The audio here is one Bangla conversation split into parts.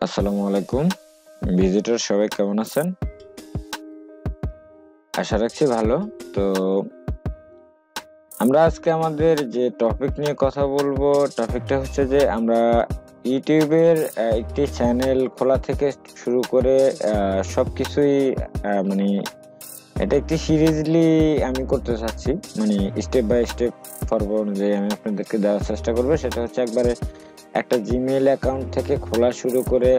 আসসালামু আলাইকুম ভিজিটর, সবাই কেমন আছেন? আশা রাখছি ভালো। তো আমরা আজকে আমাদের যে টপিক নিয়ে কথা বলবো, টপিকটা হচ্ছে যে আমরা ইউটিউবের একটি চ্যানেল খোলা থেকে শুরু করে সবকিছুই মানে এটা একটি সিরিজলি আমি করতে চাচ্ছি, মানে স্টেপ বাই স্টেপ পর্ব অনুযায়ী আমি আপনাদেরকে দেওয়ার চেষ্টা করবো। সেটা হচ্ছে একবারে একটা জিমেইল অ্যাকাউন্ট থেকে খোলা শুরু করে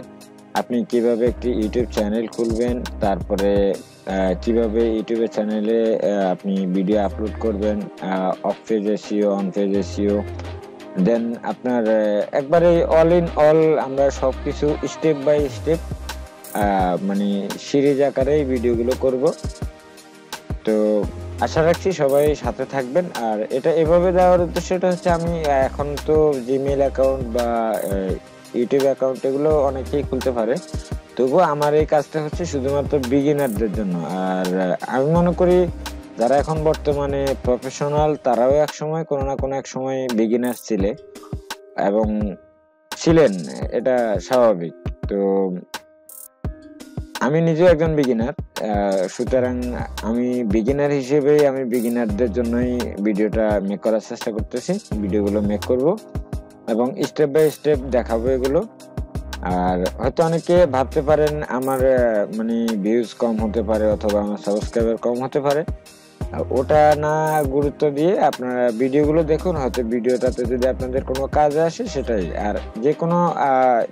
আপনি কিভাবে একটি ইউটিউব চ্যানেল খুলবেন, তারপরে কিভাবে ইউটিউবের চ্যানেলে আপনি ভিডিও আপলোড করবেন, off page SEO, on page SEO, then আপনার একবারে অল ইন অল আমরা সবকিছু স্টেপ বাই স্টেপ মানে সিরিজ আকারে এই ভিডিওগুলো করব। তো আশা রাখছি সবাই সাথে থাকবেন। আর এটা এভাবে দেওয়ার উদ্দেশ্যটা হচ্ছে আমি এখন তো জিমেইল অ্যাকাউন্ট বা ইউটিউব অ্যাকাউন্ট এগুলো অনেকেই খুলতে পারে, তবুও আমার এই কাজটা হচ্ছে শুধুমাত্র বিগিনারদের জন্য। আর আমি মনে করি যারা এখন বর্তমানে প্রফেশনাল তারাও এক সময় কোনো না কোনো এক সময় বিগিনার এবং ছিলেন, এটা স্বাভাবিক। তো আমি নিজেও একজন বিগিনার, সুতরাং আমি বিগিনার হিসেবে আমি বিগিনারদের জন্যই ভিডিওটা মেক করার চেষ্টা করতেছি, ভিডিওগুলো মেক করব এবং স্টেপ বাই স্টেপ দেখাবো এগুলো। আর হয়তো অনেকে ভাবতে পারেন আমার মানে ভিউজ কম হতে পারে অথবা আমার সাবস্ক্রাইবার কম হতে পারে, ওটা না গুরুত্ব দিয়ে আপনারা ভিডিওগুলো দেখুন, হয়তো ভিডিওটাতে যদি আপনাদের কোনো কাজে আসে সেটাই। আর যে কোনো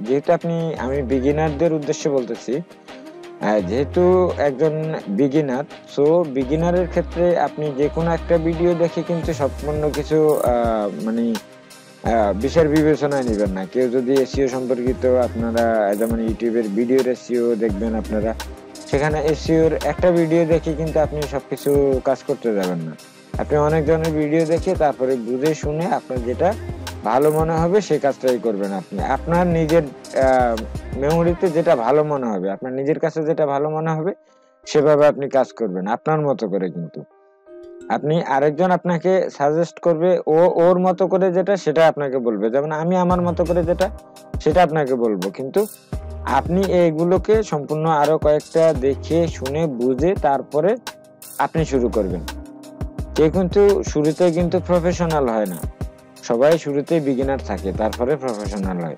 যেহেতু আমি বিগিনারদের উদ্দেশ্যে বলতেছি, যেহেতু একজন বিগিনার, সো বিগিনারের ক্ষেত্রে আপনি যে কোনো একটা ভিডিও দেখে কিন্তু সম্পূর্ণ কিছু মানে বিষয়ের বিবেচনায় নেবেন না। কেউ যদি এসইও সম্পর্কিত আপনারা যেমন ইউটিউবের ভিডিওর এসইও দেখবেন, আপনারা সেখানে এসইওর একটা ভিডিও দেখে কিন্তু আপনি সবকিছু কাজ করতে যাবেন না। আপনি অনেক জনের ভিডিও দেখে তারপরে বুঝে শুনে আপনার যেটা ভালো মনে হবে সেই কাজটাই করবেন। আপনি আপনার নিজের মেমোরিতে যেটা ভালো মনে হবে, আপনার নিজের কাছে যেটা ভালো মনে হবে সেভাবে আপনি কাজ করবেন আপনার মতো করে। কিন্তু আপনি আরেকজন আপনাকে সাজেস্ট করবে, ওর মতো করে যেটা সেটা আপনাকে বলবে, যেমন আমি আমার মতো করে যেটা সেটা আপনাকে বলবো, কিন্তু আপনি এগুলোকে সম্পূর্ণ আরো কয়েকটা দেখে শুনে বুঝে তারপরে আপনি শুরু করবেন। কেউ কিন্তু শুরুতে কিন্তু প্রফেশনাল হয় না, সবাই শুরুতেই বিগিনার থাকে, তারপরে প্রফেশনাল হয়।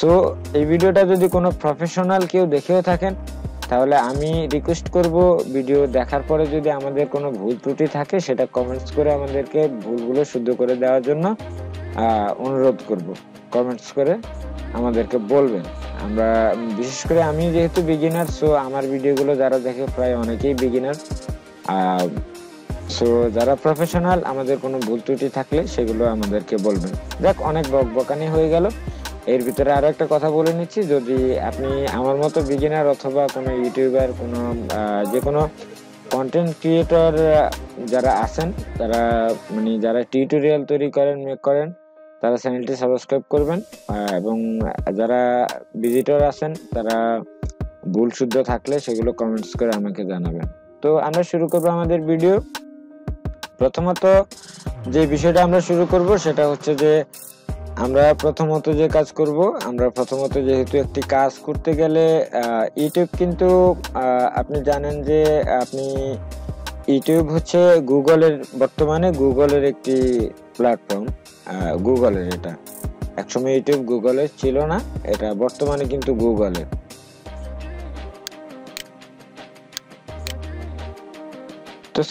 সো এই ভিডিওটা যদি কোনো প্রফেশনাল কেউ দেখেও থাকেন, তাহলে আমি রিকোয়েস্ট করব ভিডিও দেখার পরে যদি আমাদের কোনো ভুল ত্রুটি থাকে সেটা কমেন্টস করে আমাদেরকে ভুলগুলো শুদ্ধ করে দেওয়ার জন্য অনুরোধ করব। কমেন্টস করে আমাদেরকে বলবেন। আমরা বিশেষ করে আমি যেহেতু বিগিনার, সো আমার ভিডিওগুলো যারা দেখে প্রায় অনেকেই বিগিনার। সো যারা প্রফেশনাল, আমাদের কোনো ভুল ত্রুটি থাকলে সেগুলো আমাদেরকে বলবেন। যাক, অনেক বকবকানি হয়ে গেল। এর ভিতরে আরো একটা কথা বলে নিচ্ছি, যদি আপনি আমার মতো বিগিনার অথবা কোনো ইউটিউবার, কোনো যে কোনো কন্টেন্ট ক্রিয়েটর যারা আছেন, তারা মানে যারা টিউটোরিয়াল তৈরি করেন, মেক করেন, তারা চ্যানেলটি সাবস্ক্রাইব করবেন। এবং যারা ভিজিটর আছেন তারা ভুল শুদ্ধ থাকলে সেগুলো কমেন্টস করে আমাকে জানাবেন। তো আমরা শুরু করবো আমাদের ভিডিও। প্রথমত যে বিষয়টা আমরা শুরু করব সেটা হচ্ছে যে আমরা প্রথমত যে কাজ করব, আমরা প্রথমত যেহেতু একটি কাজ করতে গেলে ইউটিউব কিন্তু আপনি জানেন যে আপনি ইউটিউব হচ্ছে বর্তমানে গুগলের একটি প্ল্যাটফর্ম। গুগলের এটা একসময় ইউটিউব গুগলের ছিল না, এটা বর্তমানে কিন্তু গুগলের।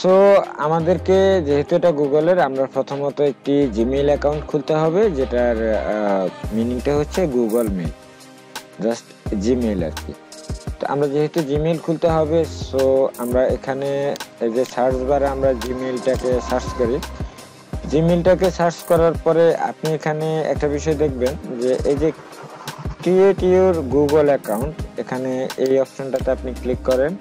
তো আমাদেরকে যেহেতু এটা গুগলের, আমরা প্রথমত একটি জিমেইল অ্যাকাউন্ট খুলতে হবে, যেটার মিনিংটা হচ্ছে গুগল মেল, জাস্ট জিমেইল আর কি। তো আমরা যেহেতু জিমেইল খুলতে হবে, সো আমরা এখানে এই যে সার্চ বারে আমরা জিমেইলটাকে সার্চ করি। জিমেইলটাকে সার্চ করার পরে আপনি এখানে একটা বিষয় দেখবেন যে এই যে ক্রিয়েট ইউর গুগল অ্যাকাউন্ট, এখানে এই অপশনটাতে আপনি ক্লিক করেন।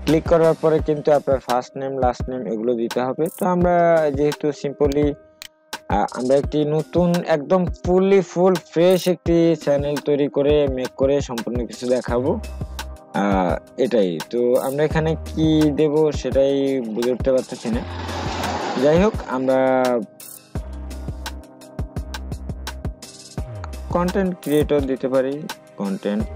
ক্লিক করার পরে কিন্তু আপনার ফার্স্ট নেম, লাস্ট নেম এগুলো দিতে হবে। তো আমরা যেহেতু সিম্পলি আমরা একটি নতুন একদম ফুল ফ্রেশ একটি চ্যানেল তৈরি করে মেক করে সম্পূর্ণ কিছু দেখাবো, এটাই। তো আমরা এখানে কি দেব সেটাই বুঝে উঠতে পারতেছি না। যাই হোক, আমরা কন্টেন্ট ক্রিয়েটর দিতে পারি, কন্টেন্ট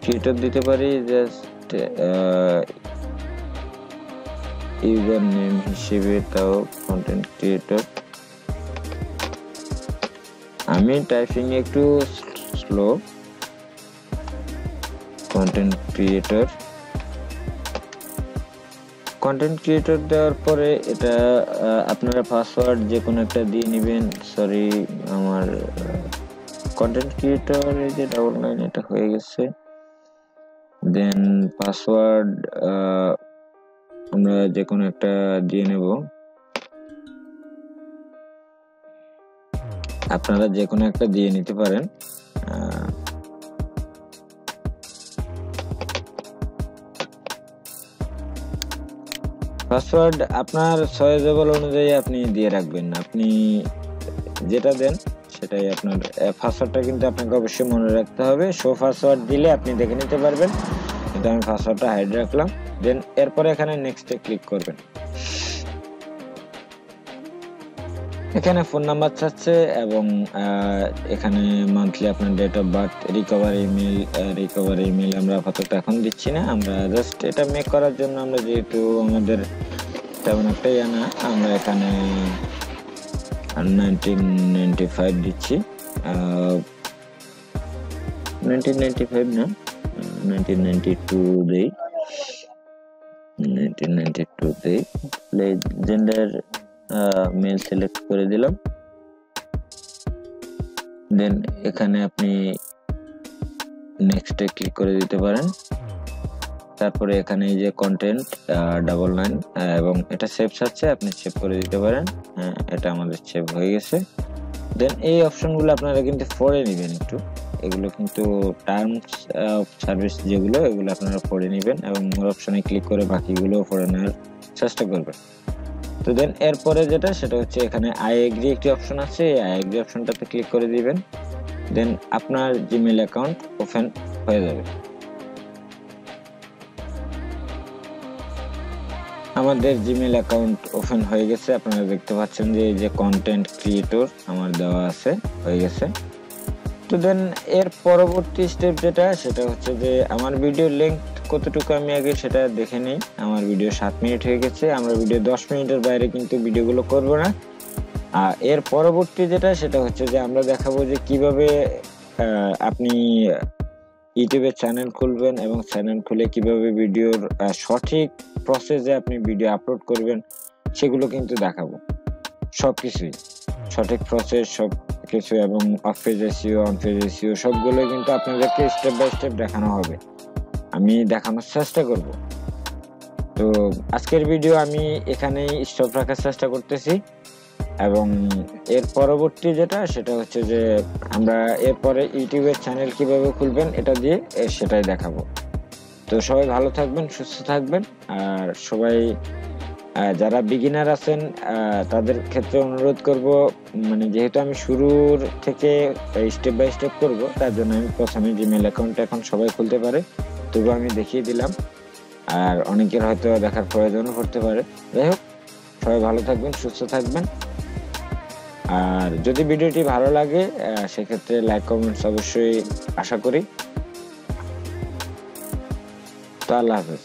ক্রিয়েটর দিতে পারি জাস্ট ইউজার নেম হিসেবে, তাও কন্টেন্ট ক্রিয়েটর। আমি টাইপিং একটু স্লো। কন্টেন্ট ক্রিয়েটর দেওয়ার পরে এটা আপনারা পাসওয়ার্ড যে কোনো একটা দিয়ে নেবেন। সরি, আমার কন্টেন্ট ক্রিয়েটর এই যে ডাবল লাইন এটা হয়ে গেছে। দেন পাসওয়ার্ড আমরা যে কোনো একটা দিয়ে নেব। আপনারা যে কোনো একটা দিয়ে নিতে পারেন। পাসওয়ার্ড আপনার চয়েসেবল অনুযায়ী আপনি দিয়ে রাখবেন। আপনি যেটা দেন সেটাই আপনার পাসওয়ার্ডটা কিন্তু আপনাকে অবশ্যই মনে রাখতে হবে। শো পাসওয়ার্ড দিলে আপনি দেখে নিতে পারবেন, কিন্তু আমি পাসওয়ার্ডটা হাইড রাখলাম। দেন এরপরে এখানে নেক্সটে ক্লিক করবেন। এখানে ফোন নাম্বার চাচ্ছে এবং এখানে মান্থলি আপনার date of birth, recovery email আমরা আপাতত এখন দিচ্ছি না। আমরা জাস্ট এটা মেক করার জন্য আমরা যেহেতু আমাদের তেমন একটা না, আমরা এখানে 1995 দিচ্ছি। 1995 না, 1992 দেই। 1992 দেই। জেন্ডার মেল সিলেক্ট করে দিলাম। দেন এখানে আপনি নেক্সটে ক্লিক করে দিতে পারেন। তারপরে এখানে এই যে কন্টেন্ট ডাবল লাইন এবং এটা সেভ চাচ্ছে, আপনি সেভ করে দিতে পারেন। এটা আমাদের সেভ হয়ে গেছে। দেন এই অপশনগুলো আপনারা কিন্তু পড়ে নেবেন একটু। এগুলো কিন্তু টার্মস অফ সার্ভিস যেগুলো, এগুলো আপনারা পড়ে নেবেন এবং মোর অপশনে ক্লিক করে বাকিগুলো পড়ে নেওয়ার চেষ্টা করবেন। তো দেন এরপরে যেটা সেটা হচ্ছে এখানে আই এগ্রি একটি অপশন আছে, আই এগ্রি অপশনটাতে ক্লিক করে দিবেন। দেন আপনার জিমেইল অ্যাকাউন্ট ওপেন হয়ে যাবে। আমাদের জিমেইল অ্যাকাউন্ট ওপেন হয়ে গেছে। আপনারা দেখতে পাচ্ছেন যে এই যে কন্টেন্ট ক্রিয়েটর আমার দেওয়া আছে, হয়ে গেছে। তো দেন এর পরবর্তী স্টেপ যেটা সেটা হচ্ছে যে আমার ভিডিও লেন্থ কতটুকু আমি আগে সেটা দেখে নেই। আমার ভিডিও 7 মিনিট হয়ে গেছে। আমরা ভিডিও 10 মিনিটের বাইরে কিন্তু ভিডিওগুলো করব না। আর এর পরবর্তী যেটা সেটা হচ্ছে যে আমরা দেখাবো যে কিভাবে আপনি ইউটিউবে চ্যানেল খুলবেন এবং চ্যানেল খুলে কিভাবে ভিডিওর সঠিক প্রসেসে আপনি ভিডিও আপলোড করবেন সেগুলো কিন্তু দেখাবো। সবকিছুই সঠিক প্রসেস, সবকিছু, এবং of page SEO, on page SEO সবগুলো কিন্তু আপনাদেরকে স্টেপ বাই স্টেপ দেখানো হবে। আমি দেখানোর চেষ্টা করব। তো আজকের ভিডিও আমি এখানেই স্টপ রাখার চেষ্টা করতেছি এবং এর পরবর্তী যেটা সেটা হচ্ছে যে আমরা এরপরে ইউটিউবের চ্যানেল কিভাবে খুলবেন এটা দিয়ে সেটাই দেখাবো। তো সবাই ভালো থাকবেন, সুস্থ থাকবেন। আর সবাই যারা বিগিনার আছেন তাদের ক্ষেত্রে অনুরোধ করব, মানে যেহেতু আমি শুরুর থেকে স্টেপ বাই স্টেপ করব, তার জন্য আমি প্রথমে জিমেইল অ্যাকাউন্ট এখন সবাই খুলতে পারে, তবু আমি দেখিয়ে দিলাম। আর অনেকের হয়তো দেখার প্রয়োজনও পড়তে পারে। যাই হোক, সবাই ভালো থাকবেন, সুস্থ থাকবেন। আর যদি ভিডিওটি ভালো লাগে সেক্ষেত্রে লাইক কমেন্টস অবশ্যই আশা করি। তো আল্লাহ হাফেজ।